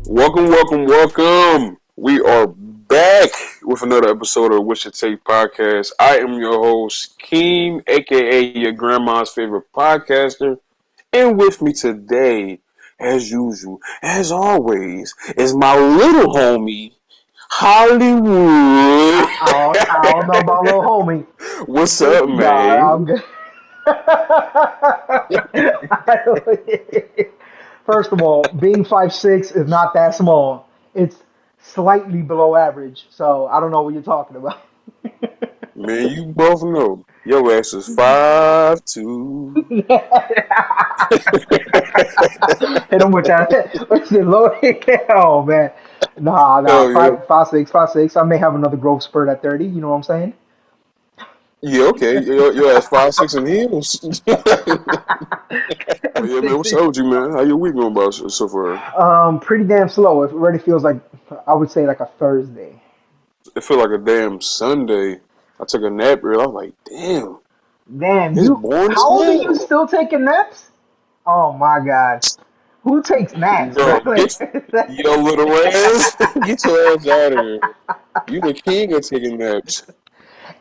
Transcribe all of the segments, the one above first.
Welcome, welcome, welcome. We are back with another episode of Wish It Take Podcast. I am your host, Keem, aka your grandma's favorite podcaster. And with me today, as usual, as always, is my little homie, Hollywood. I don't know about little homie. What's up, Nah, man? I'm good. First of all, being 5'6" is not that small. It's slightly below average. So I don't know what you're talking about. Man, you both know. Your ass is 5'2". Hit him with that. What's it, low? Oh man, nah. Hell yeah. Five six. I may have another growth spurt at 30. You know what I'm saying? Yeah, okay. Your ass 5'6" in heels. Yeah, man. What's up with you, man? How your week going about so far? Pretty damn slow. It already feels like I would say like a Thursday. It felt like a damn Sunday. I took a nap earlier. I was like, damn, Damn, it's you. boring as How old are you? hell. Still taking naps? Oh my god, who takes naps, bro? Bro, get your little ass. Get your ass out of here. You the king of taking naps.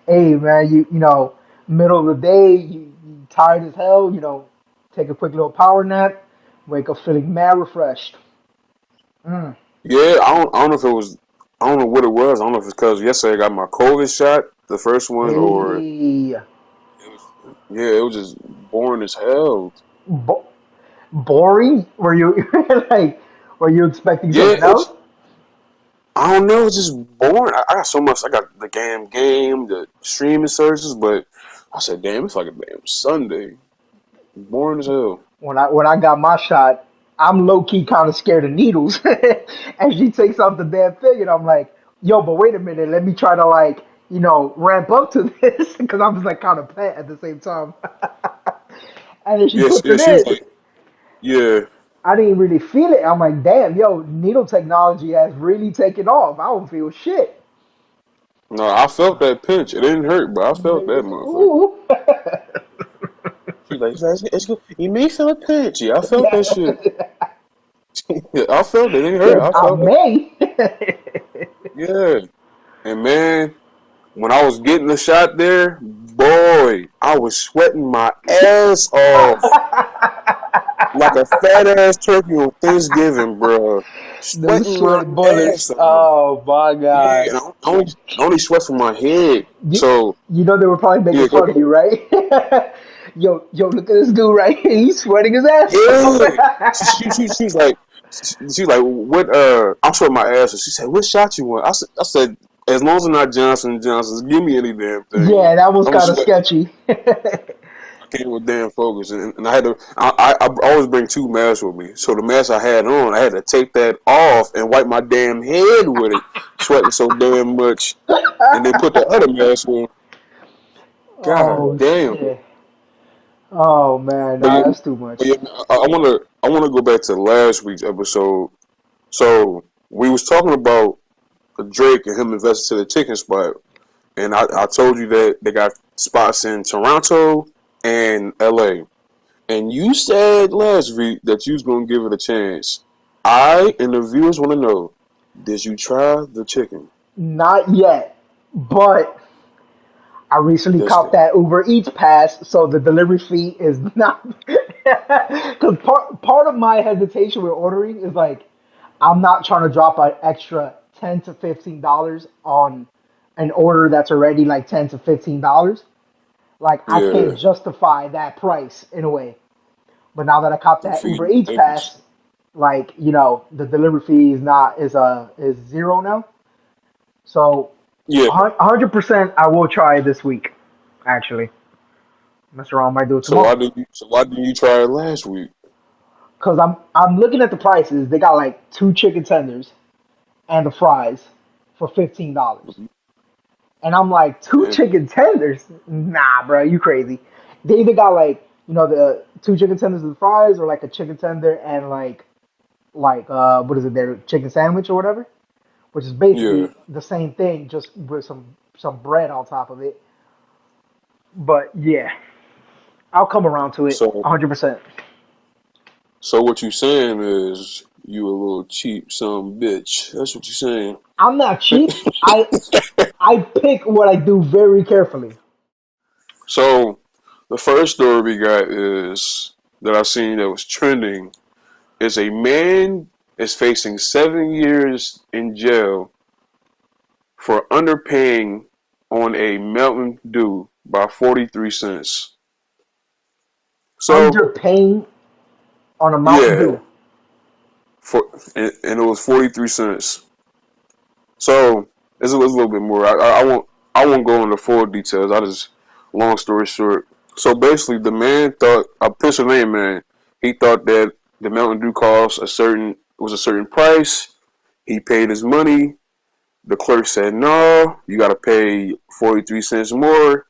Hey man, you know, middle of the day, you tired as hell. You know, take a quick little power nap. Wake up feeling mad refreshed. Mm. Yeah, I don't know if it was, I don't know what it was. I don't know if it's because yesterday I got my COVID shot, the first one, or Hey, yeah, it was just boring as hell. Bo- boring? Were you like? Were you expecting Yeah, something else? I don't know. It's just boring. I got so much. I got the game, the streaming services, but I said, damn, it's like a damn Sunday. Boring as hell. When I got my shot, I'm low key kind of scared of needles. And she takes out the damn thing, and I'm like, yo, but wait a minute, let me try to like, ramp up to this because I'm just like kind of pet at the same time. And then she Yes, puts yeah, it she was in. like, yeah, I didn't really feel it. I'm like, damn, yo, needle technology has really taken off. I don't feel shit. no, I felt that pinch. It didn't hurt, but I felt that motherfucker. Ooh. She's like, you may feel a pinch. Yeah, I felt that Yeah. shit. Yeah, I felt it. It didn't hurt. Said, I I felt it. may. Yeah, and man, when I was getting the shot there, boy, I was sweating my ass off. Like a fat ass turkey on Thanksgiving, bro. Them Sweating my sweat bullets. ass off. Oh my Yeah, god. and I only sweat from my head. You, So you know they were probably making yeah, go fun of ahead. you, right? Yo, look at this dude right here. He's sweating his ass off. Yeah. She's like, she's like, what? I'm sweating my ass. And she said, what shot you want? I said, as long as it's not Johnson's, give me any damn thing. Yeah, that was I'm kind of sweating. sketchy. I came with damn focus, and I had to. I always bring two masks with me. So the mask I had on, I had to take that off and wipe my damn head with it, sweating so damn much, and then put the other mask on. God Oh damn. shit. Oh man, But nah, yeah, that's too much. but yeah, I wanna go back to last week's episode. So we was talking about Drake and him investing to the chicken spot, and I told you that they got spots in Toronto and LA. And you said last week that you was gonna give it a chance. I and the viewers want to know: did you try the chicken? Not yet, but I recently This copped guy. that Uber Eats pass, so the delivery fee is not. Because part of my hesitation with ordering is like, I'm not trying to drop an extra $10 to $15 on an order that's already like $10 to $15. Like I can't Yeah, justify that price in a way. But now that I copped the that feed Uber Eats niggas. pass, like the delivery fee is zero now. So Yeah. 100% I will try it this week. Actually, mess around, might do it So why tomorrow. did you? So why didn't you try it last week? Cause I'm looking at the prices. They got like two chicken tenders and the fries for $15, and I'm like two Damn. chicken tenders? Nah, bro, you crazy. They either got like the two chicken tenders and fries, or like a chicken tender and like what is it there, chicken sandwich or whatever, which is Yeah. basically the same thing, just with some bread on top of it. But yeah, I'll come around to it So 100%. so what you saying is You a little cheap son bitch. That's what you're saying. I'm not cheap. I pick what I do very carefully. So the first story we got is that I seen that was trending is a man is facing 7 years in jail for underpaying on a Mountain Dew by 43 cents. So Underpaying on a Mountain yeah, Dew. for and it was 43 cents. So it's a little bit more. I won't go into full details. I just long story short. So basically, the man thought a Pennsylvania man. He thought that the Mountain Dew cost a certain price. He paid his money. The clerk said no. You got to pay 43 cents more.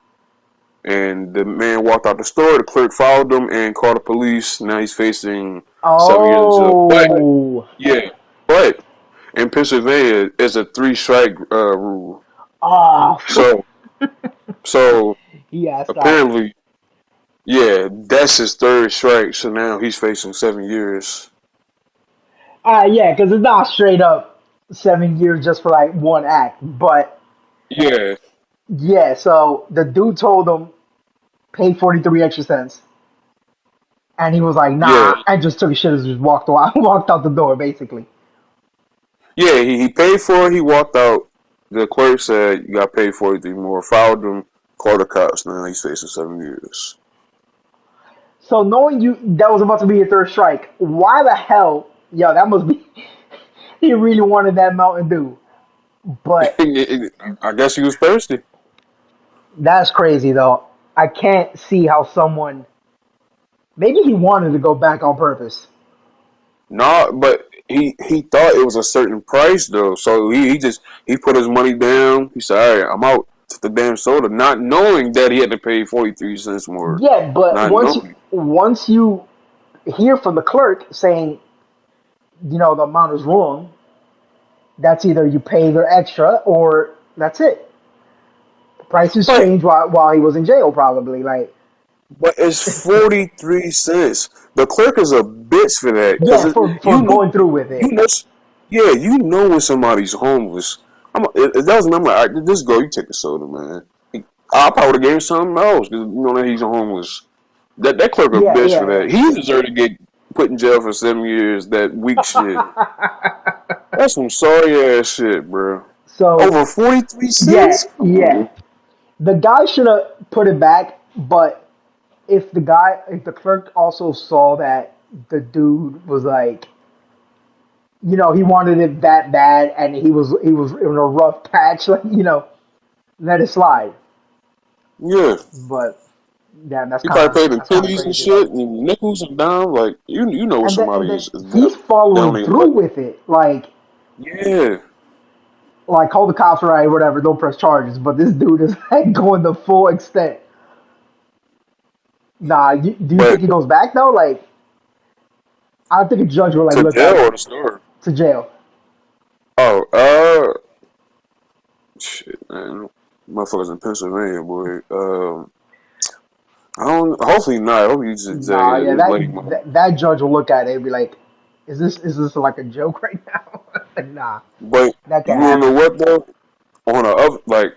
And the man walked out the store. The clerk followed him and called the police. Now he's facing 7 years in jail. But Oh. yeah, but in Pennsylvania, it's a three-strike rule. Oh. So, so He asked out. apparently, yeah, that's his third strike. So now he's facing 7 years. Yeah, because it's not straight up 7 years just for like one act. But Yeah, yeah, so the dude told him pay 43 extra cents. And he was like, yeah, nah, and just took his shit and just walked out, walked out the door, basically. yeah. He paid for it. He walked out. The clerk said you got paid 43 more. Followed him. Called the cops. Now he's facing 7 years. So knowing you that was about to be your third strike, why the hell, yo, that must be, he really wanted that Mountain Dew. But I guess he was thirsty. that's crazy, though. I can't see how someone, maybe he wanted to go back on purpose. No, but he thought it was a certain price though. So he put his money down. He said, "All right, I'm out." Took the damn soda, not knowing that he had to pay 43 cents more. Yeah, but Not knowing. once you hear from the clerk saying, the amount is wrong, that's either you pay the extra or that's it. The prices But changed while he was in jail, probably. Like, but it's 43 cents. The clerk is a bitch for that because yeah, for going through with you it. know yeah when somebody's homeless. It doesn't. I'm like, all right, just go. You take the soda, man. I probably would have gave him something else because you know that he's homeless. That clerk a Yeah, bitch yeah, for yeah. that. He deserved to get put in jail for 7 years. That weak shit. That's some sorry ass shit, bro. So, Over 43 yeah, cents? Come yeah. on. The guy should have put it back, but if the clerk also saw that the dude was like, he wanted it that bad, and he was in a rough patch, like, let it slide. Yeah. But yeah, that's He kind of probably paid in that's kind of pennies and crazy though. shit, and nickels and dimes. Like you know when And somebody then is he's down following their through luck. with it, Yeah. like call the cops, right? Whatever, don't press charges. But this dude is like going the full extent. Nah, do you think But he goes back though? Like, I don't think a judge will like to look at jail it or the store? to jail. Oh, shit, man. Motherfuckers in Pennsylvania, boy. I don't. Hopefully not. Hopefully you just Nah, yeah, just let him out. that judge will look at it and be like, is this like a joke right now? Nah, But that you can't wanna know happen. what though? On the other, like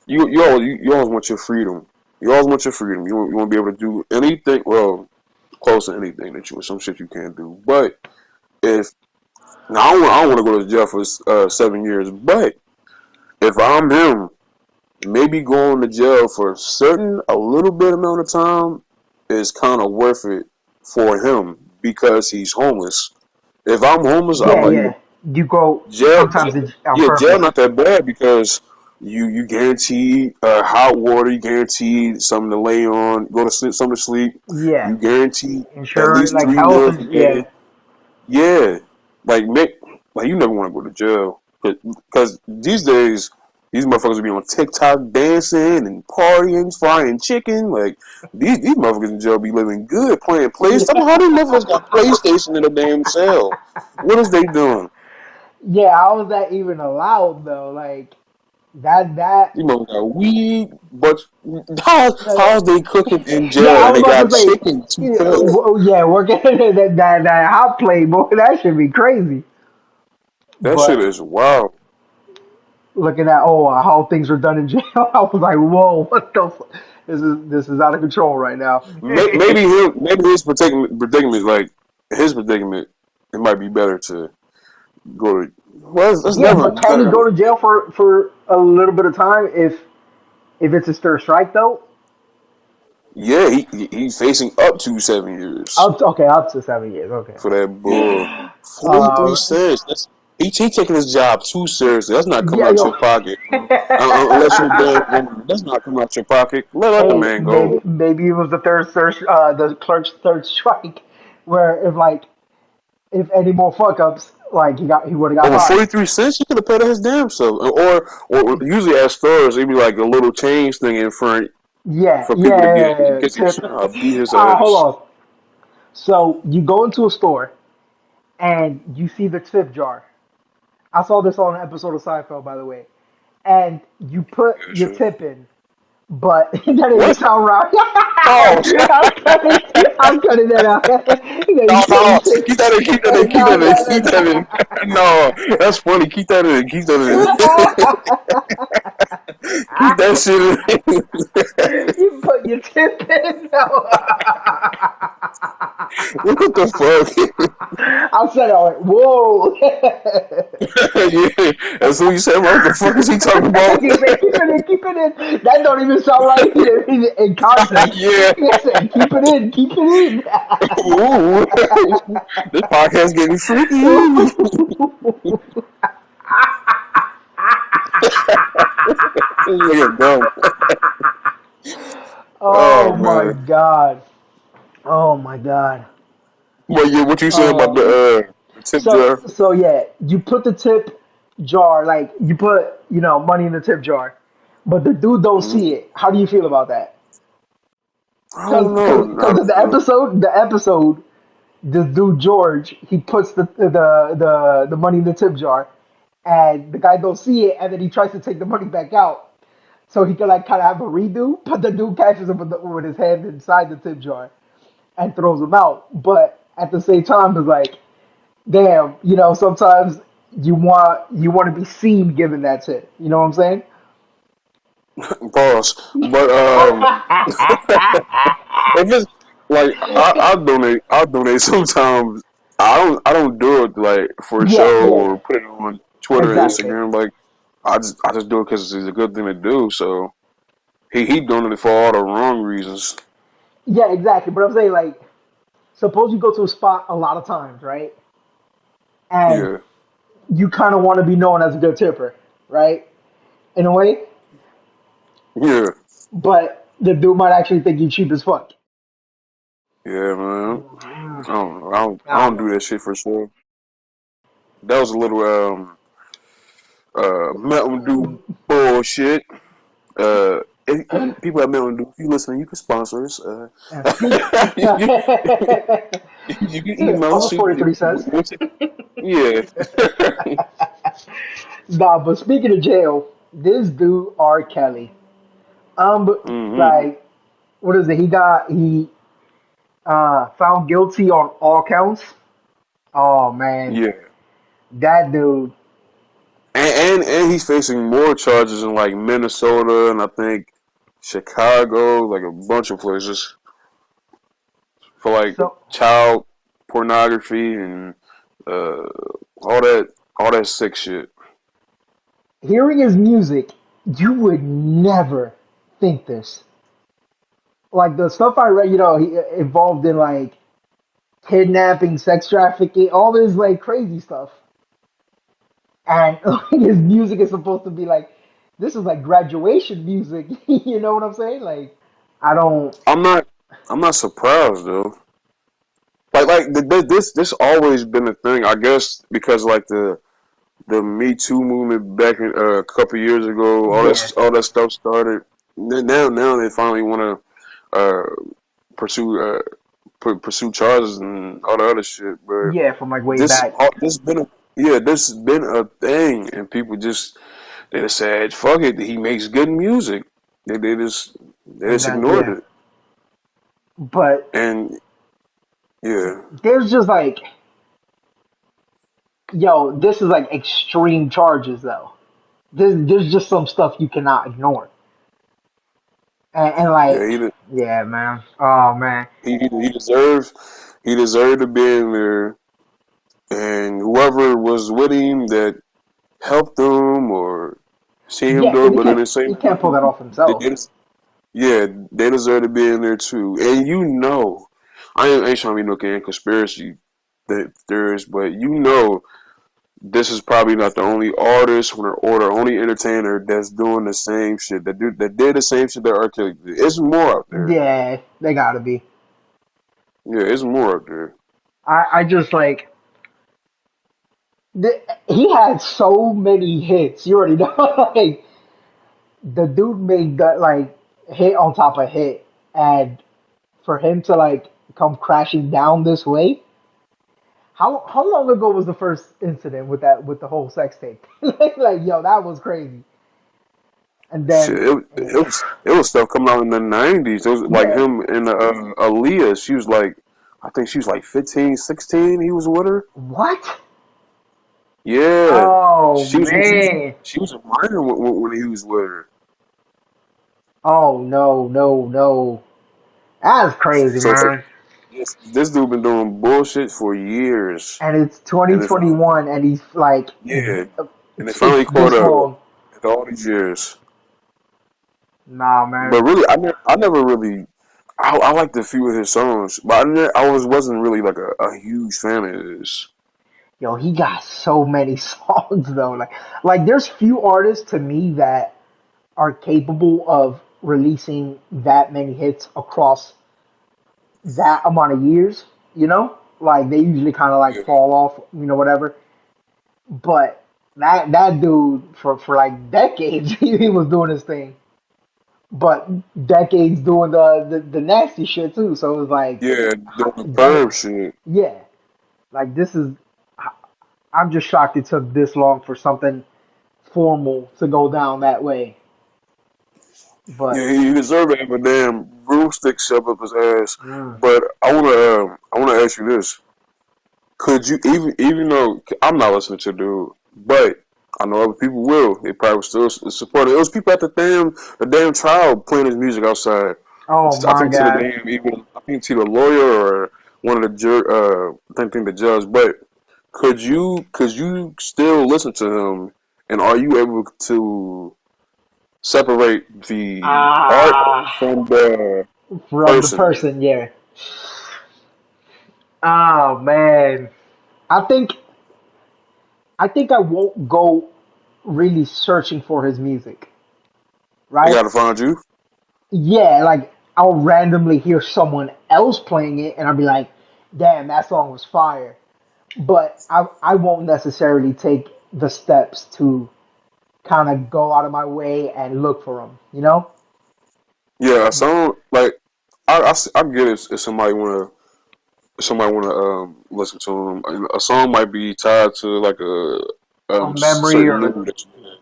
you always want your freedom. You always want your freedom. You want to be able to do anything. Well, close to anything that some shit you can't do. But if now I don't want to go to jail for 7 years. But if I'm him, maybe going to jail for a little bit amount of time is kind of worth it for him because he's homeless. If I'm homeless, I'm Yeah, like yeah. You go jail. sometimes on Yeah, jail purpose. not that bad because you guarantee hot water, you guarantee something to lay on, go to sleep, something to sleep. Yeah, You guarantee at insurance, least like three health, meals a and yeah, day. Yeah, like make like you never want to go to jail because these days these motherfuckers be on TikTok dancing and partying, frying chicken. Like these motherfuckers in jail be living good, playing PlayStation. How many motherfuckers got PlayStation in a damn cell? What is they doing? yeah. How is that even allowed though? Like, That You know, got weed, but how's they cooking in yeah, jail I and was they about got to say, chicken to yeah, cook? working that hot plate, boy, that should be crazy. That shit But is wild. looking at how things are done in jail, I was like, whoa, what the? This is out of control right now. Maybe his predicament, like his predicament, it might be better to go to. Well, it's Yeah, never but can he better. go to jail for a little bit of time if it's a stir strike though? Yeah, he's facing up to 7 years Up to 7 years. Okay, for that bull. okay. 43 cents. He taking his job too seriously. That's not coming Yeah, out yo. your pocket, bro. Unless you're a bad woman. That's not coming out your pocket. Let the Hey, man maybe go. maybe it was the clerk's third strike, where if any more fuck ups, like he would have got Over fined. 43 cents, you could have paid his damn self. Or usually at stores, it'd be like a little change thing in front Yeah, for people to yeah, get yeah, yeah. get some Tip. shit. I'll beat his ass. Hold on. So you go into a store and you see the tip jar. I saw this on an episode of Seinfeld, by the way. And you put Yeah, your sure. tip in, but that didn't What? sound right. Oh, I'm cutting that out. no, You no. said, Keep that in. Keep that in. Keep no, that in. no, no, Keep that in. No, that's funny. Keep that in. Keep that in. Keep that shit in. you put your tip in. No. What the fuck? I said, all right, whoa. Yeah, that's what you said. What the fuck is he talking about? He said, keep it in, keep it in. That don't even sound right in context. Yeah. He said, keep it in, keep it in. Ooh. This podcast getting freaky. This nigga dumb. Oh Oh my man. god. Oh my god. Well, yeah, what you saying about Um. the tip jar? So yeah, you put the tip jar, like you put money in the tip jar, but the dude don't Mm-hmm. see it. How do you feel about that? I don't know. Because Not, of the episode, this dude George, he puts the money in the tip jar, and the guy don't see it, and then he tries to take the money back out, so he can like kind of have a redo. But the dude catches him with his hand inside the tip jar and throws him out. But at the same time, it's like, damn, sometimes you want to be seen giving that tip. You know what I'm saying? pause. But if it's like I'll donate sometimes. I don't do it like for a Yeah, show or yeah, put it on Twitter and exactly. Instagram. Like I just do it because it's a good thing to do. So he doing it for all the wrong reasons. Yeah, exactly. But I'm saying, like, suppose you go to a spot a lot of times, right? And Yeah, you kind of want to be known as a good tipper, right? In a way, yeah, but the dude might actually think you cheap as fuck. yeah, man. Mm, I don't do that shit for sure. That was a little Mountain Dew bullshit. People at Mountain Dew, if you listening, you can sponsor us. and speak. you, you can email us. Almost 43 cents. Yeah. Nah, but speaking of jail, this dude R.Kelly, hmm like, what is it? He found guilty on all counts. Oh man, Yeah. that dude. And he's facing more charges in like Minnesota and I think Chicago, like a bunch of places for like So child pornography and uh, all that sick shit. hearing his music, you would never think this. Like the stuff I read, he involved in like kidnapping, sex trafficking, all this like crazy stuff. And his music is supposed to be like, this is like graduation music. You know what I'm saying? Like, I don't. I'm not I'm not surprised though. This always been a thing. I guess because like the Me Too movement back in a couple years ago, Yeah, all that stuff started. Now they finally want to pursue pursue charges and all the other shit. But yeah, from like way this back. this been a this has been a thing, and people just They just said, "Fuck it, he makes good music." They just That ignored yeah, it, but and yeah, there's just like, yo, this is like extreme charges though. There's just some stuff you cannot ignore, and yeah, like, yeah, man, oh man, he deserved to be in there, and whoever was with him that helped him or see him yeah, do because it, but in the he same can't pull time, that off they, himself. they just, yeah, they deserve to be in there too. And I ain't trying to be no conspiracy that there is, but this is probably not the only artist or the only entertainer that's doing the same shit that did the same shit that R.Kelly did. It's more out there. Yeah, they gotta be. Yeah, it's more out there. I just like he had so many hits. You already know, like the dude made that like hit on top of hit, and for him to like come crashing down this way. How long ago was the first incident with that with the whole sex tape? Like yo, that was crazy. And Shit, then it was stuff coming out in the 90s. It was like yeah, him and Aaliyah. She was like, I think she was like 15, 16. He was with her. what? Yeah, Oh she was she was man. she was a minor when he was with her. Oh no, no, no. That's crazy, So it's like, man. this dude been doing bullshit for years, And it's and it's 2021, and he's like, yeah, and they it's finally caught this up long. after all these years. Nah, man. But really, I never really. I liked a few of his songs, but wasn't really like a huge fan of his. Yo, he got so many songs though. Like there's few artists to me that are capable of releasing that many hits across that amount of years. You know, like they usually kind of like Yeah, fall off. You know, whatever. But that dude for like decades he was doing his thing. But decades doing the nasty shit too. So it was like, yeah, doing the perm damn, shit. yeah. Like this is, I'm just shocked it took this long for something formal to go down that way. But Yeah, he deserved to have a damn broomstick shoved up his ass. mm, But I wanna ask you this: could you even though I'm not listening to the dude, but I know other people will. They probably still support it. It was people at the damn trial playing his music outside. oh I my think to the god, damn even I think to the lawyer or one of the I think the judge. But could you still listen to him? And are you able to separate the art ah, from the from the person? person, yeah. Oh man, I think I think I won't go really searching for his music, They right? gotta find you. Yeah, like I'll randomly hear someone else playing it, and I'll be like, "Damn, that song was fire." But I won't necessarily take the steps to kind of go out of my way and look for them. You know? Yeah, a song like I get it if somebody wanna listen to them. And a song might be tied to like a A memory certain or memory that you had.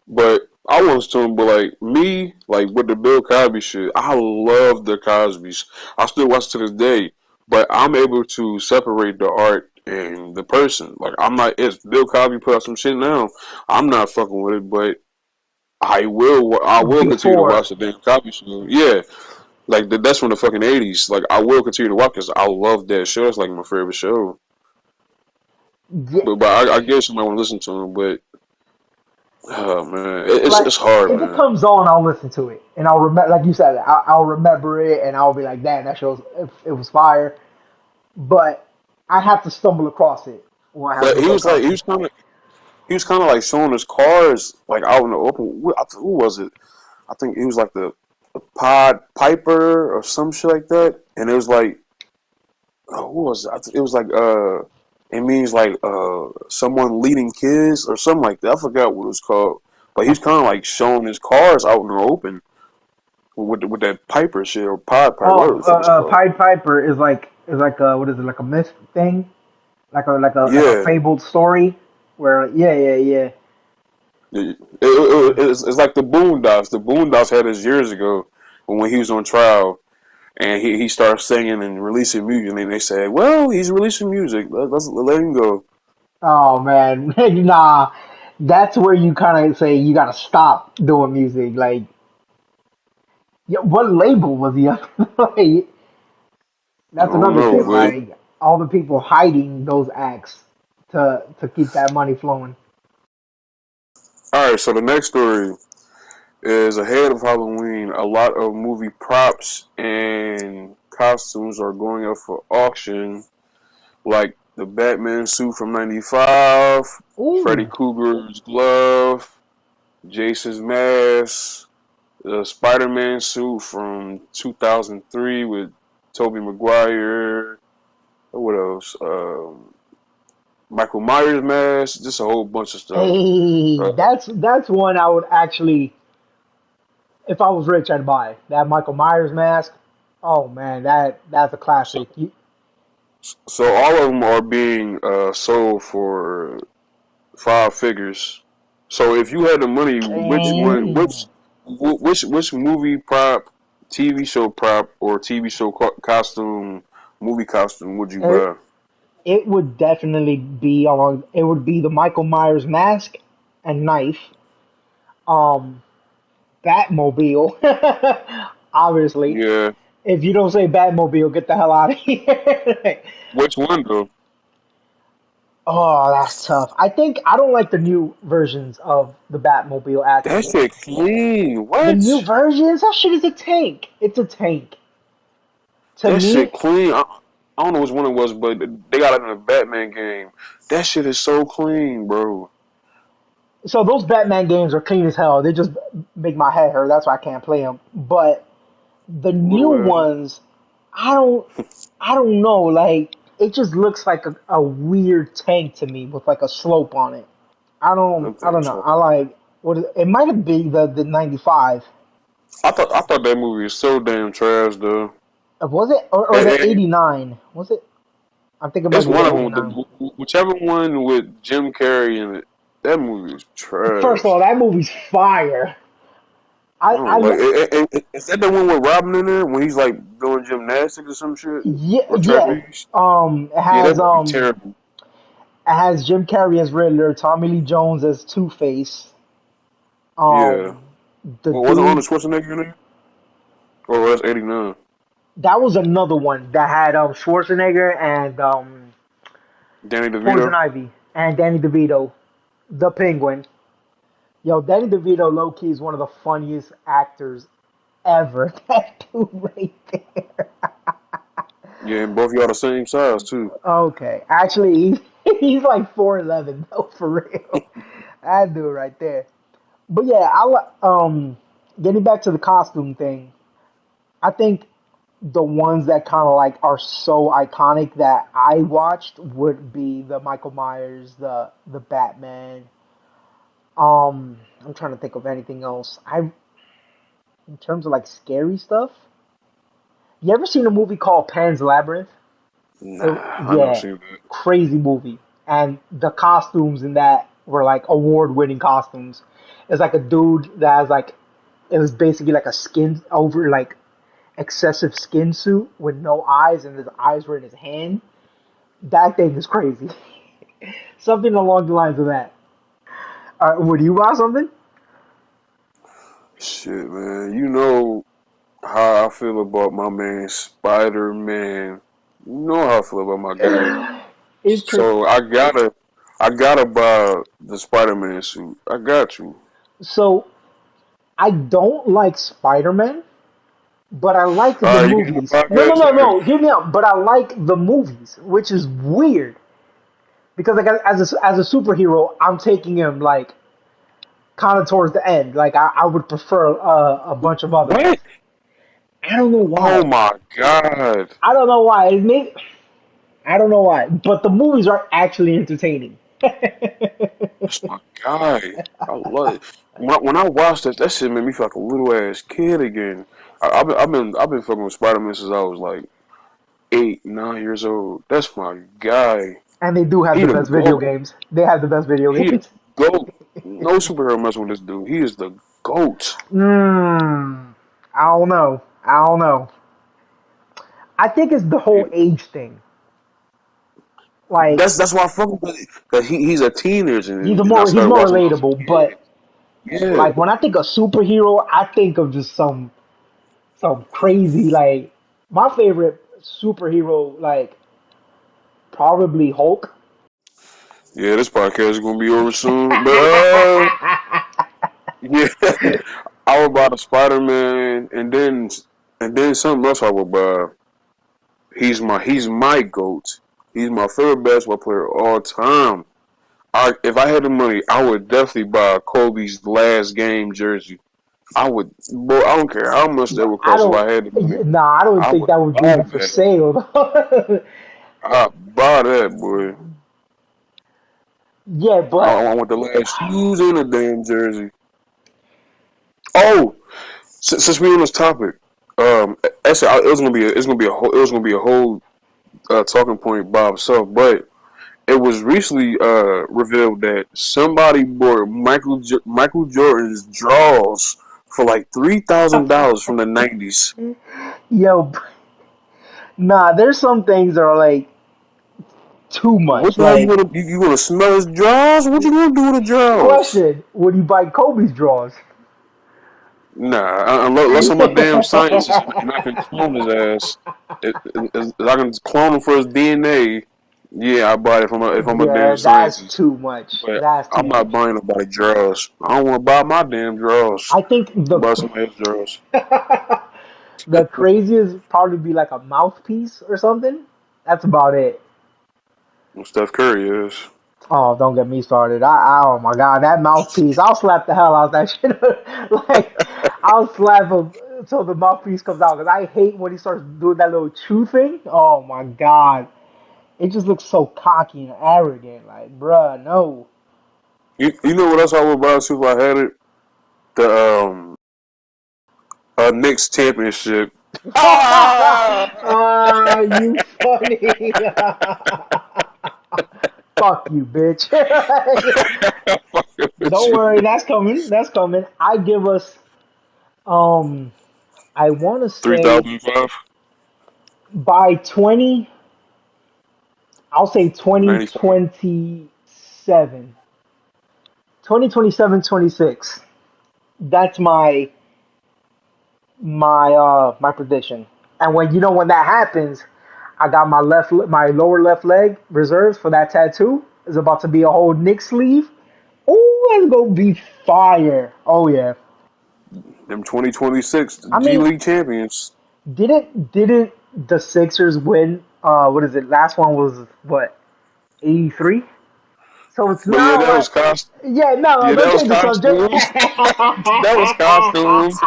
But I was to him, but like me, like with the Bill Cosby shit, I love the Cosbys. I still watch to this day, but I'm able to separate the art and the person. Like I'm not. If Bill Cosby put out some shit now, I'm not fucking with it. But I will. I will continue to before. watch the damn Cosby show. Yeah, like that's from the fucking '80s. Like I will continue to watch because I love that show. It's like my favorite show. Yeah, But I guess somebody want to listen to him. But oh man, it's like it's hard, if it man. comes on, I'll listen to it and I'll remember. Like you said, I'll remember it and I'll be like, "Damn, that shows it was fire." But I have to stumble across it, or I have But to he look was like up. he was kind of like showing his cars like out in the open. Who was it? I think he was like the Pod Piper or some shit like that. And it was like, who was it? It was like it means like someone leading kids or something like that. I forgot what it was called. But he's kind of like showing his cars out in the open with that Piper shit or Pod Piper, whatever Oh, the fuck it's called. Pied Piper is like a what is it like a myth thing, like a Yeah, fabled story where yeah, yeah, yeah. It's like the Boondocks. The Boondocks had this years ago when he was on trial, and he started singing and releasing music, and they said, "Well, he's releasing music. Let's let him go." Oh man, nah. That's where you kind of say you gotta stop doing music. Like, yeah, what label was he on? Like, I that's don't another know, thing. but Like, all the people hiding those acts to keep that money flowing. all right. So the next story is ahead of Halloween. A lot of movie props and costumes are going up for auction, like the Batman suit from '95, Freddy Ooh, Krueger's glove, Jason's mask, the Spider-Man suit from 2003 with Tobey Maguire. What else? Michael Myers mask. Just a whole bunch of stuff. hey, Uh, that's one I would actually, if I was rich, I'd buy that Michael Myers mask. Oh man, that's a so, classic. so all of them are being sold for five figures. So if you had the money, which one, Dang. which movie prop, TV show prop, or TV show costume, movie costume would you It, buy? it would definitely be along. It would be the Michael Myers mask and knife. Um, Batmobile. Obviously, Yeah. if you don't say Batmobile, get the hell out of here. Which one though? Oh, that's tough. I think I don't like the new versions of the Batmobile. That Actually, shit clean. the new What? versions, that shit is a tank. It's a tank. To That shit me, clean. I don't know which one it was, but they got it in the Batman game. That shit is so clean, bro. so those Batman games are clean as hell. They just make my head hurt. That's why I can't play them. But the new Little ass. ones, I don't, I don't know. Like it just looks like a weird tank to me with like a slope on it. Them I don't things know. trash. I like what is, it might have been the '95. I thought that movie was so damn trash though. Was it or And, the and '89? Was it? I think it might it's be the one of them. '89. Whichever one with Jim Carrey in it. That movie is First of trash. all, that movie's fire. I I don't like. Is that the one with Robin in there when he's like doing gymnastics or some shit yeah or yeah. trapeze? It Yeah, that has movie terrible. Jim Carrey as Riddler, Tommy Lee Jones as Two Face. Yeah. Um, the Well, wasn't Arnold dude Schwarzenegger in there? Or was that '89? that was another one that had Schwarzenegger and Danny Poison DeVito. Ivy and Danny DeVito, the Penguin. Yo, Danny DeVito, low key, is one of the funniest actors ever. That dude right there. Yeah, and both y'all the same size too. Okay, actually, he's like 4'11", though, for real. That dude right there. But yeah, getting back to the costume thing, I think the ones that kind of like are so iconic that I watched would be the Michael Myers, the Batman. I'm trying to think of anything else. In terms of like scary stuff. You ever seen a movie called Pan's Labyrinth? Nah, I never Yeah, seen that. crazy movie. And the costumes in that were like award-winning costumes. It's like a dude that has like it was basically like a skin over like excessive skin suit with no eyes, and his eyes were in his hand. That thing is crazy. Something along the lines of that. Would you buy something? Shit, man. You know how I feel about my man Spider Man. You know how I feel about my guy. Inter- So I gotta buy the Spider Man suit. I got you. so I don't like Spider-Man, but I like the All right, you can do the movies. No, no, podcast no, later. no. Hear me out. But I like the movies, which is weird because like as a superhero, I'm taking him like kind of towards the end. Like I would prefer a bunch of other What? ones. I don't know Oh why. my god. I don't know why. I don't know why. But the movies are actually entertaining. That's my guy. I love it. When I watched that shit made me feel like a little ass kid again. I've been fucking with Spider Man since I was like 8, 9 years old. That's my guy. And they do have He the the best video goat. games. They have the best video He the games. goat. no superhero mess with this dude. He is the GOAT. I don't know. I don't know. I think it's the whole age thing. Like That's why I fuck with him. Cause he's a teenager, and I he's started more watching him. I was relatable. But like, yeah, like when I think of superhero, I think of just some crazy like my favorite superhero like probably Hulk. yeah. This podcast is gonna be over soon, but yeah. I would buy the Spider Man, and then something else I would buy. He's my GOAT. He's my favorite basketball player of all time. If I had the money, I would definitely buy Kobe's last game jersey. I would, bro. I don't care how much that would I cost if don't. I had the money. Nah, I don't I think would that would be buy even for that. sale. I buy that, boy. Yeah, but I want the last shoes in the damn jersey. Oh, since we on this topic, actually, it was gonna be a whole talking point by itself, but it was recently revealed that somebody bought Michael Jordan's draws for like $3,000 from the '90s. yo, nah, there's some things that are like too What much. the hell Like, you gonna smell his draws? What you gonna do with the draws? question: would you buy Kobe's drawers? Nah, unless I'm a damn scientist and I can clone his ass. If I can clone him for his DNA, yeah, I buy it if I'm a Yeah, damn that's scientist. too much. But That's too I'm not much. buying nobody drawers. I don't want to buy my damn drawers. I think I buy somebody else's drawers. the craziest probably be like a mouthpiece or something. That's about it. Steph Curry is. Oh, don't get me started. Oh my god, that mouthpiece! I'll slap the hell out of that shit. Like, I'll slap him until the mouthpiece comes out because I hate when he starts doing that little chew thing. Oh my god, it just looks so cocky and arrogant. Like, bruh, no. You know what else I would buy too if I had it? The Knicks championship. You funny. Fuck you, bitch. Don't worry, that's coming. That's coming. I give us um I wanna say 3005, by 20, I'll say 95. 2027. 2027, 26. That's my prediction. And when that happens, I got my lower left leg reserves for that tattoo. Is about to be a whole Nick sleeve. Oh, it's gonna be fire. Oh yeah. Them 2026 I G mean, League champions. didn't the Sixers win? What is it? Last one was what, 83. So it's But yeah, now that like, was cost. yeah, no, Yeah, don't that was change the subject. costumes. That was costumes.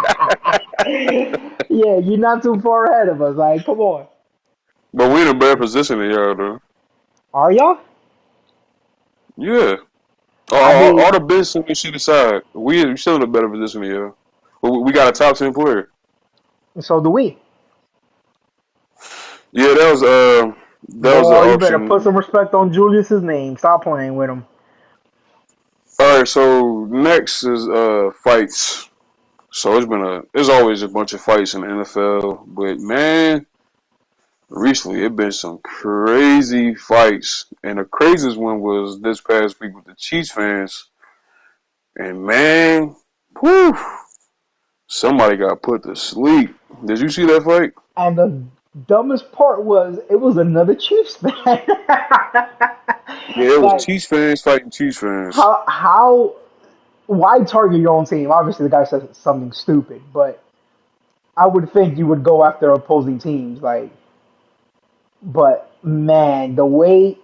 Yeah, you're not too far ahead of us. Like, come on. But we in a better position than y'all, though. Are y'all? Yeah. I All mean, the business and shit aside, we still in a better position than y'all. We got a top 10 player. so do we. Yeah, that was the Boy, you better put auction. some respect on Julius's name. Stop playing with him. All right, so next is fights. So there's always a bunch of fights in the NFL, but man, recently it been some crazy fights, and the craziest one was this past week with the Chiefs fans. And man, whew, somebody got put to sleep. Did you see that fight? And the dumbest part was it was another Chiefs fan. Yeah, it was Like, Chiefs fans fighting Chiefs fans. how why target your own team? Obviously, the guy said something stupid, but I would think you would go after opposing teams. Like, but man, the way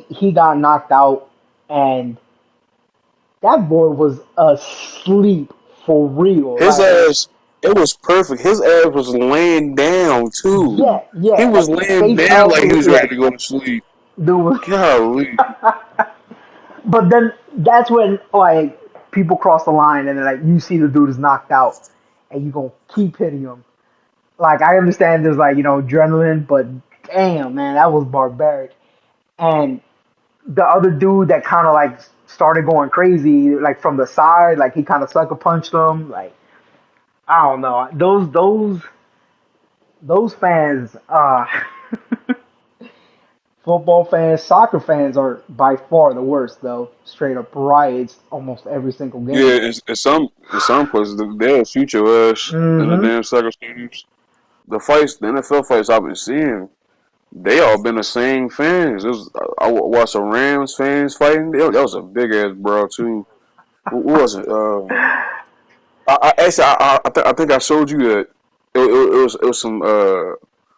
he got knocked out, and that boy was asleep for real. His Like, ass, it was perfect. His ass was laying down too. yeah, He yeah, was like laying face down up. like he was Yeah, ready to go to sleep. dude was. Golly. But then that's when like people cross the line, and then like you see the dude is knocked out, and you gonna keep hitting him. Like, I understand there's like adrenaline, but damn man, that was barbaric. And the other dude that kind of like started going crazy, like from the side, like he kind of sucker punched them. Like I don't know, those fans, football fans, soccer fans are by far the worst though. Straight up riots almost every single Yeah, game. in some places they'll shoot your ass in the Hmm. damn soccer stadiums. The NFL fights I've been seeing, they all been the same fans. I watched some Rams fans fighting. That was a big ass brawl too. What was it? I think I showed you that it was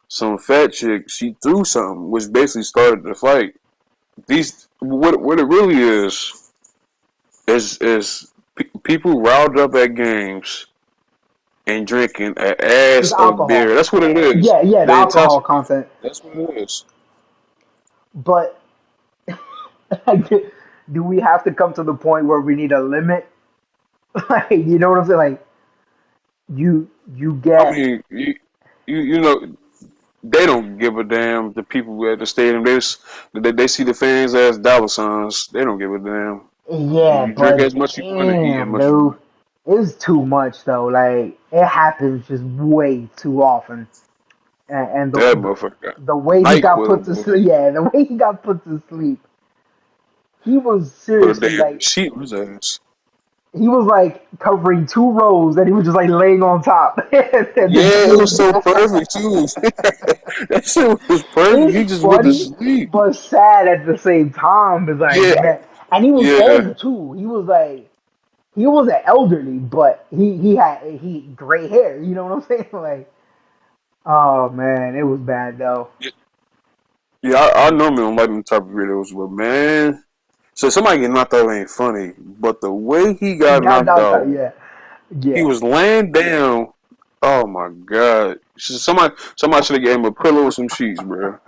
some fat chick. She threw something, which basically started the fight. These what it really is people riled up at games and drinking an Just ass of beer. alcohol. That's what it is. Yeah, yeah, the The alcohol intensity. content. That's what it is. But like, do we have to come to the point where we need a limit? Like, you know what I'm saying? Like, you I get mean, you know they don't give a damn. The people at the stadium, they see the fans as dollar signs. They don't give a damn. yeah, You drink as but much you want and eat as damn, much you dude, want. it's too much though. Like, it happens just way too often, and That motherfucker got the way he got NyQuil, put to boy. sleep, yeah, the way he got put to sleep, he was Put a seriously damn like, sheet on his ass. he was like covering two rows, and he was just like laying on top, and then Yeah, it was sleeping. so perfect too. That shit was perfect. He It's just went to funny, sleep. but sad at the same time. It's like, Yeah, man, and he was yeah, old too. He was like, he wasn't elderly, but he had gray hair. You know what I'm saying? Like, oh man, it was bad though. yeah. I normally don't like them type of videos, but man, so somebody get knocked out ain't funny, but the way he He got got knocked knocked out. out, Yeah, he yeah. was laying down. Oh my god! Somebody should have gave him a pillow and some sheets, bro.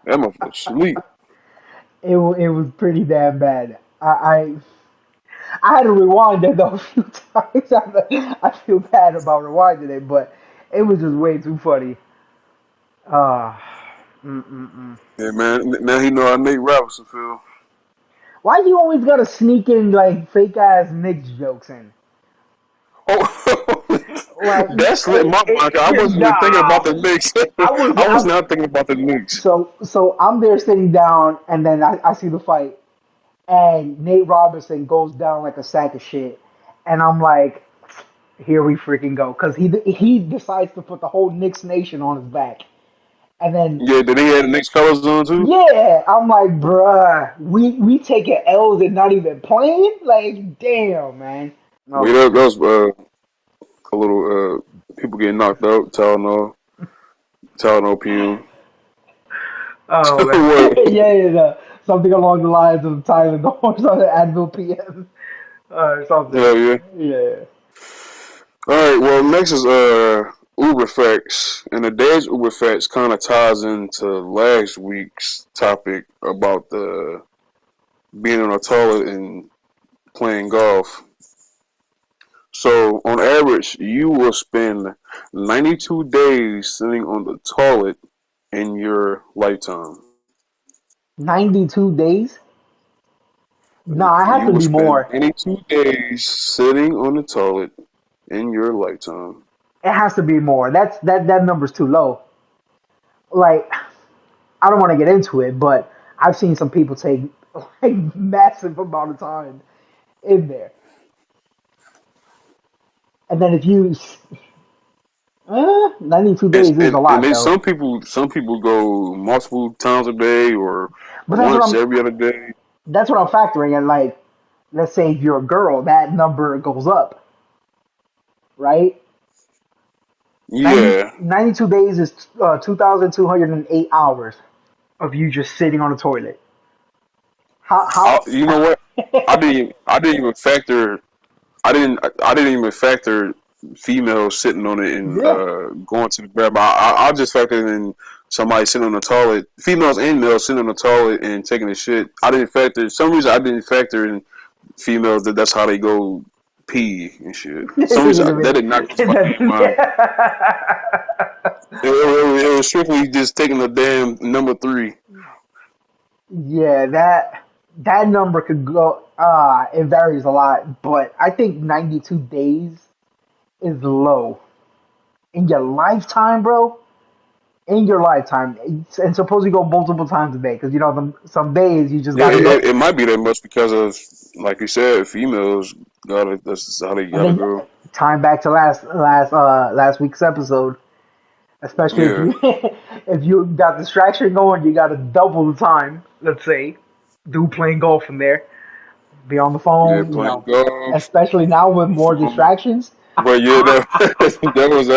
That motherfucker sleep. It was pretty damn bad. I had to rewind it though a few times. I feel bad about rewinding it, but it was just way too funny. Uh, mm-mm-mm. Yeah, man. Now he know how Nate Robinson feel. Why you always gotta sneak in like fake ass Knicks jokes in? Oh, Like, that's lit my mind. I wasn't even thinking nah. about the Knicks. I was I was I, not thinking about the Knicks. so I'm there sitting down, and then I see the fight, and Nate Robinson goes down like a sack of shit, and I'm like, here we freaking go, because he decides to put the whole Knicks nation on his back, and then Yeah, did he have the Knicks colors on too? yeah, I'm like, bruh, we taking L's and not even playing, like, damn, man. Wait Okay. up, that was a little people getting knocked out. Tylenol PM. Oh man, What? yeah, yeah, no. Something along the lines of Tylenol or something, Advil PM, or something. Hell yeah. Yeah. All right. Well, next is Uber facts, and today's Uber facts kind of ties into last week's topic about the being on a toilet and playing golf. So, on average, you will spend 92 days sitting on the toilet in your lifetime. 92 days? Nah, it had You to will be spend more. 92 days sitting on the toilet in your lifetime. It has to be more. That number's too low. Like, I don't want to get into it, but I've seen some people take like massive amount of time in there, and then if you 92 days is a And lot then though. some people go multiple times a day or But that's what once I'm every other day. that's what I'm factoring in. Like, let's say if you're a girl, that number goes up, right? Yeah. 92 days is 2,208 hours of you just sitting on the toilet. How? You know what? I didn't even factor I didn't even factor females sitting on it and Yeah. going to the bathroom. I just factored in somebody sitting on the toilet, females and males sitting on the toilet and taking a shit. I didn't factor. Some reason I didn't factor in females that's how they go pee and shit. Some Wait a reason that minute. did not cross my damn mind. It was strictly just taking the damn number three. Yeah, that. that number could go. It varies a lot, but I think 92 days is low in your lifetime, bro. In your lifetime, and suppose you go multiple times a day, because some days you just Yeah, gotta go, it might be that much because of, like you said, females gotta. That's how they and gotta then go. time back to last week's episode. Especially if Yeah, you if you got distraction going, you got to double the time. Let's say, do playing golf in there, be on the yeah, phone. playing golf. Especially now with more distractions. But yeah, that that was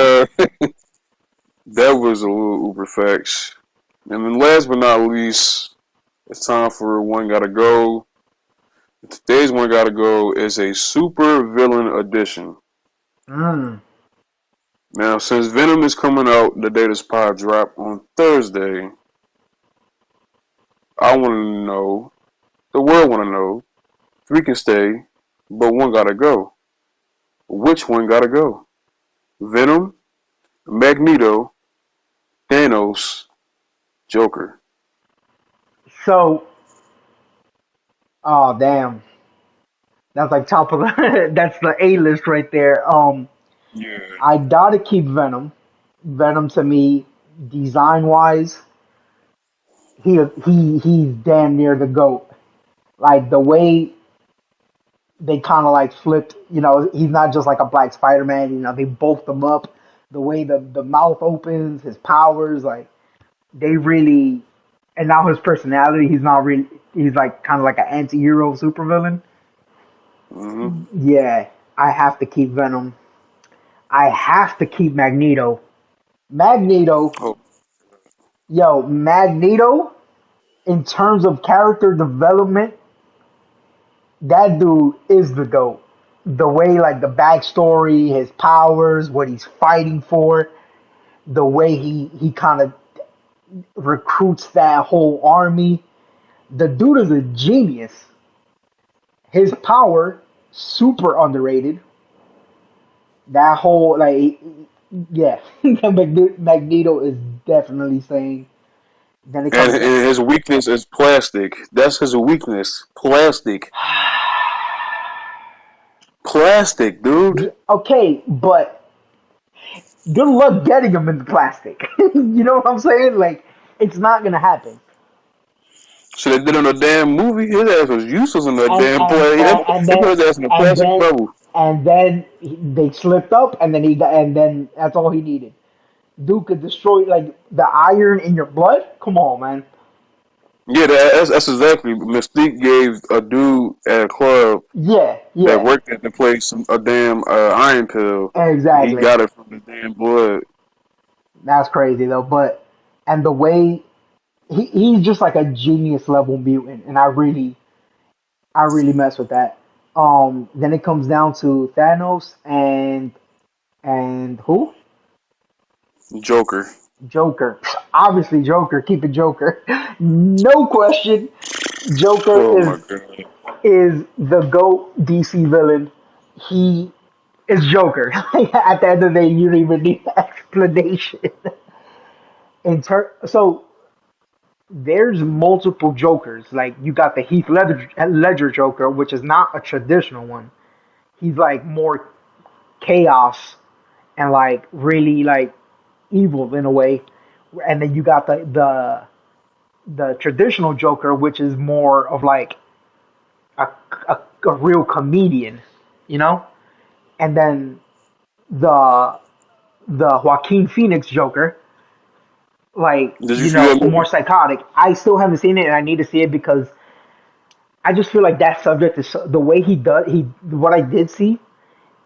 that was a little uber facts. And then last but not least, it's time for one gotta go. Today's one gotta go is a super villain edition. Mm. Now, since Venom is coming out the day this pod drop on Thursday, I want to know, the world want to know, three can stay, but one gotta go. Which one gotta go? Venom, Magneto, Thanos, Joker. So, oh damn, that's like top of the that's the A list right there. Yeah. I gotta keep Venom. Venom to me, design wise, he's damn near the goat. Like the way they kind of like flipped. He's not just like a Black Spider-Man. They bulked him up. The way the mouth opens, his powers, like they really, and now his personality. He's not really. He's like kind of like an anti-hero supervillain. Mm-hmm. Yeah, I have to keep Venom. I have to keep Magneto. Magneto, Oh, Magneto. In terms of character development, that dude is the GOAT. The way, like, the backstory, his powers, what he's fighting for, the way he kind of recruits that whole army. The dude is a genius. His power, super underrated. That whole, like, yeah, Magneto is definitely saying. Then it comes down. and his weakness is plastic. That's his weakness. Plastic. Plastic, dude. Okay, but good luck getting him in the plastic. You know what I'm saying? Like, it's not gonna happen. Should have did on a damn movie. His ass was useless in that And damn and play. and, and They then put his ass in a and plastic then bubble. and then they slipped up, and then and then that's all he needed. Dude could destroy like the iron in your blood. Come on, man. Yeah, that's exactly. Mystique gave a dude at a club Yeah, that yeah, worked at the place a damn iron pill, and he exactly. got it from the damn blood. That's crazy though. But and the way he's just like a genius level mutant, and I really mess with that. Then it comes down to Thanos and who? Joker. Joker. Obviously, Joker. Keep it Joker. No question. Joker Oh my is god. is the GOAT DC villain. He is Joker. At the end of the day, you don't even need explanation. So there's multiple Jokers. Like you got the Ledger Joker, which is not a traditional one. He's like more chaos and like really like evil in a way. And then you got the traditional Joker, which is more of like a, a real comedian, you know. And then the the Joaquin Phoenix Joker, like Did you see that more movie? psychotic. I still haven't seen it, and I need to see it because I just feel like that subject is the way he does. What I did see,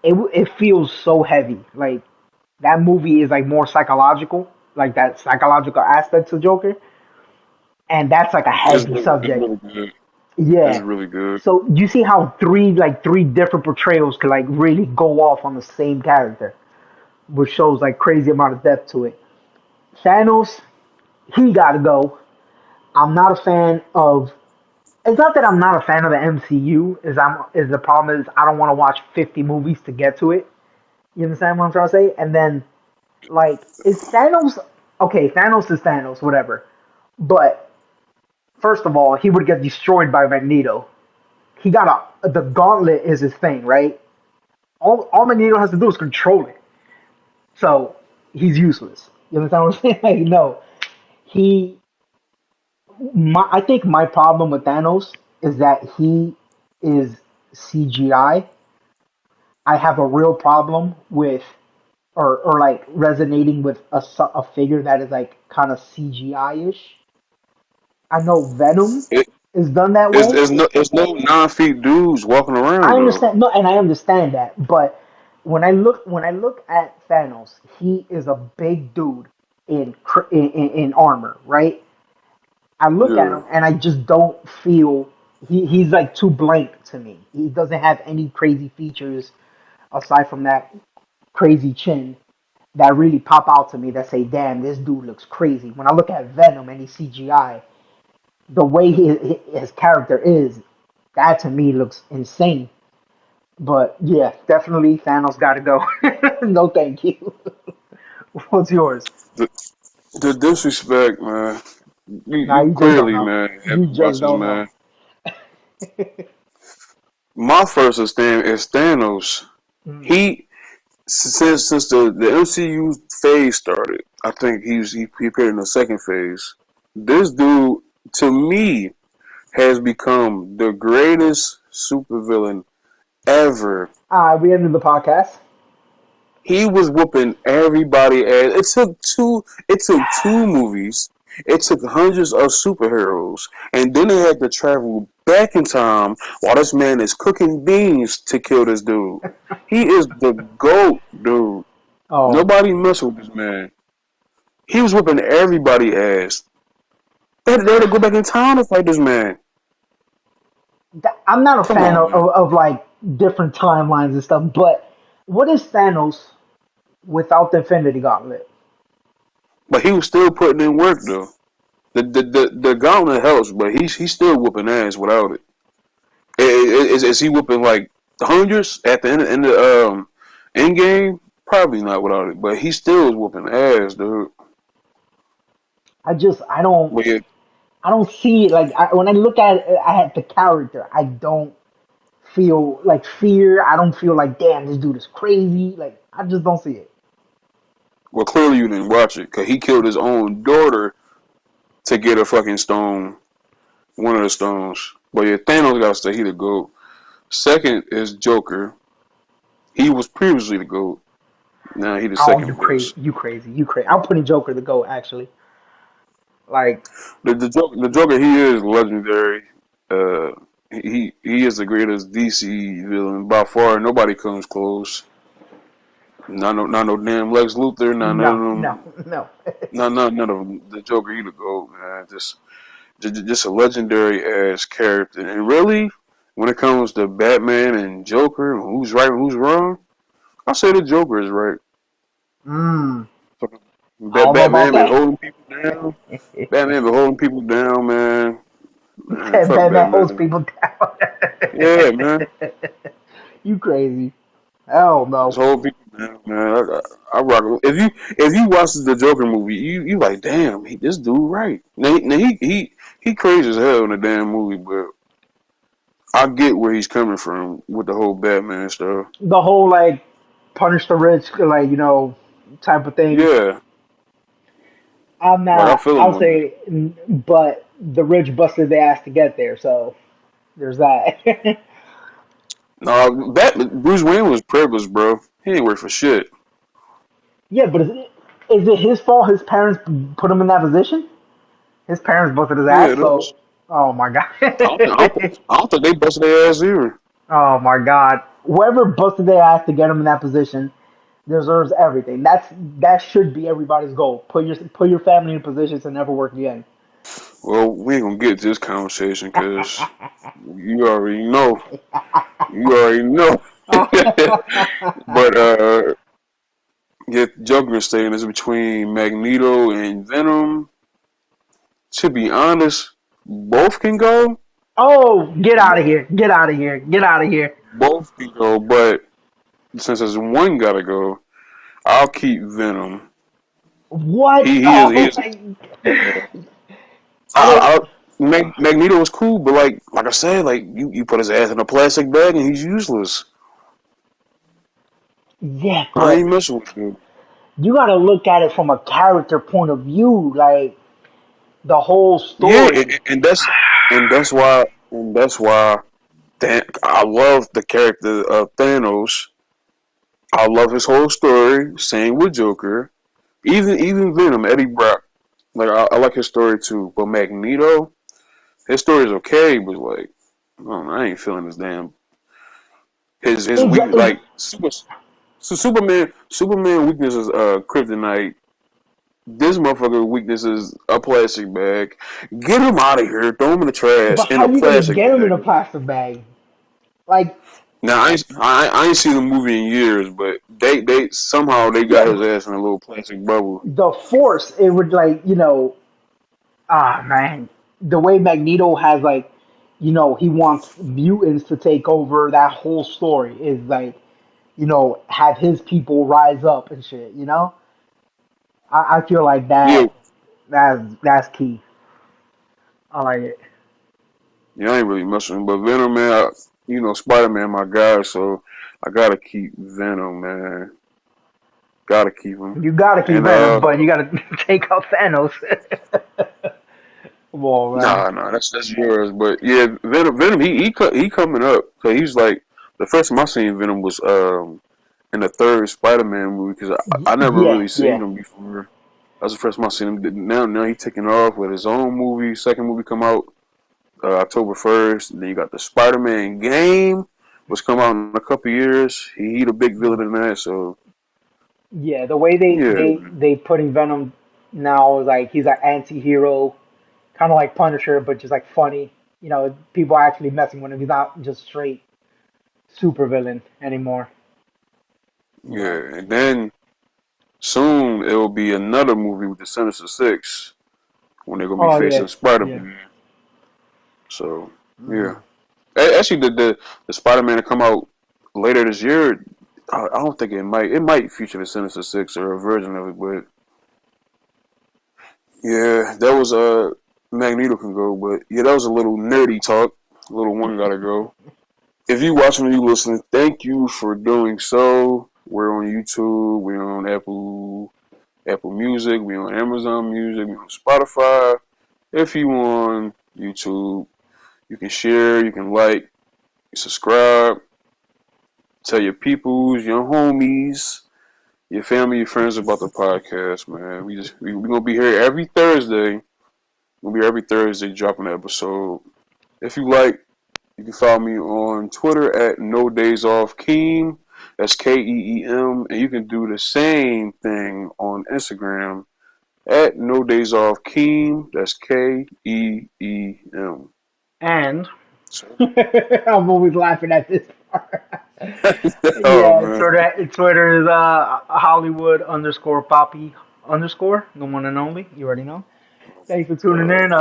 it feels so heavy. Like that movie is like more psychological, like that psychological aspect to Joker, and that's like a heavy It's subject. really good. It's Yeah. really good. So you see how three different portrayals could like really go off on the same character, which shows like crazy amount of depth to it. Thanos, he gotta go. I'm not a fan of. It's not that I'm not a fan of the MCU. Is the problem is I don't want to watch 50 movies to get to it. You understand what I'm trying to say? And then like is Thanos okay? Thanos is Thanos, whatever. But First of all, he would get destroyed by Magneto. He got the gauntlet is his thing, right? All Magneto has to do is control it. So he's useless. You understand what I'm saying? Like, no, he. I think my problem with Thanos is that he is CGI. I have a real problem with, or like resonating with a figure that is like kind of CGI ish. I know Venom It, is done that it's, way. it's no it's no 9 feet dudes walking I around though. understand, no, and I understand that, but when I look at Thanos, he is a big dude in armor, right? I look at Yeah. him and I just don't feel he's like too blank to me. He doesn't have any crazy features aside from that crazy chin that really pop out to me that say, "Damn, this dude looks crazy." When I look at Venom and he's CGI, the way his character is, that to me looks insane. But yeah, definitely Thanos got to go. No, thank you. What's yours? The, the disrespect, man. Nah, You you just don't clearly, know. man, have You to just watch this, don't know. man. My first stand is Thanos. Mm. He since the MCU phase started, I think he appeared in the second phase. This dude, to me, has become the greatest supervillain ever. We ended the podcast. He was whooping everybody ass. It took two movies. It took hundreds of superheroes, and then they had to travel back in time while this man is cooking beans to kill this dude. He is the GOAT, dude. Oh, Nobody mess with this man. He was whooping everybody ass. They had to go back in time to fight this man. I'm not a Come fan on, man. of like different timelines and stuff, but what is Thanos without the Infinity Gauntlet? But he was still putting in work though. The gauntlet helps, but he's still whooping ass without it. Is he whooping like hundreds at the end of end game? Probably not without it, but he still is whooping ass, dude. I just But yeah, I don't see it like when I look at it, I had the character. I don't feel like fear. I don't feel like damn this dude is crazy. Like I just don't see it. well clearly you didn't watch it because he killed his own daughter to get a fucking stone, one of the stones. But yeah, Thanos got to stay. He the goat. Second is Joker. He was previously the goat. Now he the Oh, you second crazy, best. you crazy, you crazy. I'm putting Joker to go actually. Like The Joker, he is legendary. Uh, he is the greatest DC villain by far. Nobody comes close. Not no damn Lex Luthor. Not none of no, no, them. no. None of them. The Joker, he the goat, man. Just a legendary ass character. And really, when it comes to Batman and Joker, who's right, and who's wrong, I say the Joker is right. Mm, I don't know about Batman been that. holding people down. Batman been holding people down, man. Man, fuck Batman holds Batman. people down. Yeah, man. You crazy? Hell This no. whole people down, man. I rock. If you watch the Joker movie, you like, damn, this dude right. Now he crazy as hell in the damn movie, but I get where he's coming from with the whole Batman stuff. The whole like punish the rich, like type of thing. Yeah, I'm like I not. feel him I'll on that. say, but the rich busted their ass to get there. So there's that. No, Bruce Wayne was privileged, bro. He ain't work for shit. Yeah, but is it his fault? His parents put him in that position. His parents busted his Yeah, ass. it So, is. oh my god. I don't think they busted their ass either. Oh my god. Whoever busted their ass to get him in that position deserves everything. That should be everybody's goal. Put your family in position to never work again. Well, we ain't gonna get to this conversation because you already know. You already know. But yeah, Joker staying is between Magneto and Venom. To be honest, both can go. Oh, get out of here! Get out of here! Get out of here! Both can go, but since there's one gotta go, I'll keep Venom. What? He is he Oh is. my! Yeah. I I, don't. Magneto was cool, but like I said, like you put his ass in a plastic bag and he's useless. Yeah, I but ain't messing with you. you got to look at it from a character point of view, like the whole Yeah, story. and that's why I love the character of Thanos. I love his whole story. Same with Joker. Even Venom, Eddie Brock. Like I like his story too. But Magneto, his story is okay, but like I don't know, I ain't feeling his damn his weak Exactly. like Superman weakness is kryptonite. This motherfucker weakness is a plastic bag. Get him out of here. Throw him in the But trash in how a you gonna plastic get him in bag. a plastic bag? Like, Now I ain't seen the movie in years, but they somehow they got yeah, his ass in a little plastic bubble. the Force, it would like, man, the way Magneto has like, he wants mutants to take over that whole story is like, have his people rise up and shit. I feel like Yeah, that's key. I like it. yeah, I ain't really messing. But Venom, man, Spider Man, my guy, so I gotta keep Venom, man. Gotta keep him. You gotta keep And Venom, but you gotta take out Thanos. Come on, man. nah, that's yours. But yeah, Venom, he coming up. So he's like the first time I seen Venom was in the third Spider Man movie because I never Yeah, really yeah, seen him before. That's the first time I seen him. Now he taking off with his own movie. Second movie come out October 1st. And then you got the Spider Man game, which come out in a couple years. He the big villain in that. So yeah. The way they yeah, they they putting Venom now is like he's an anti-hero, kind of like Punisher, but just like funny. People are actually messing with him. He's not just straight super villain anymore. But yeah, and then soon it will be another movie with the Sinister Six when they're gonna be oh yeah, facing Spider yeah. Man. So yeah, actually the Spider Man to come out later this year. I don't think it might feature the Sinister Six or a version of it, but yeah, that was Magneto can go, but yeah, that was a little nerdy talk. A little one gotta go. If you watching or you listening, thank you for doing so. We're on YouTube, we're on Apple Music, we're on Amazon Music, we're on Spotify. If you on YouTube, you can share, you can like, subscribe, tell your peoples, your homies, your family, your friends about the podcast, man. We gonna be here every Thursday. We'll be here every Thursday dropping an episode. If you like, you can follow me on Twitter at No Days Off Keem. That's Keem, and you can do the same thing on Instagram at No Days Off Keem. That's Keem. And So, I'm always laughing at this part. oh Yeah, man, Twitter is Hollywood underscore Poppy underscore, the one and only. You already know. Thanks for tuning in.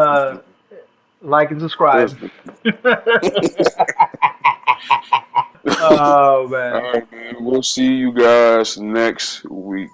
Like and subscribe. Thursday. Oh All man. right, man. We'll see you guys next week.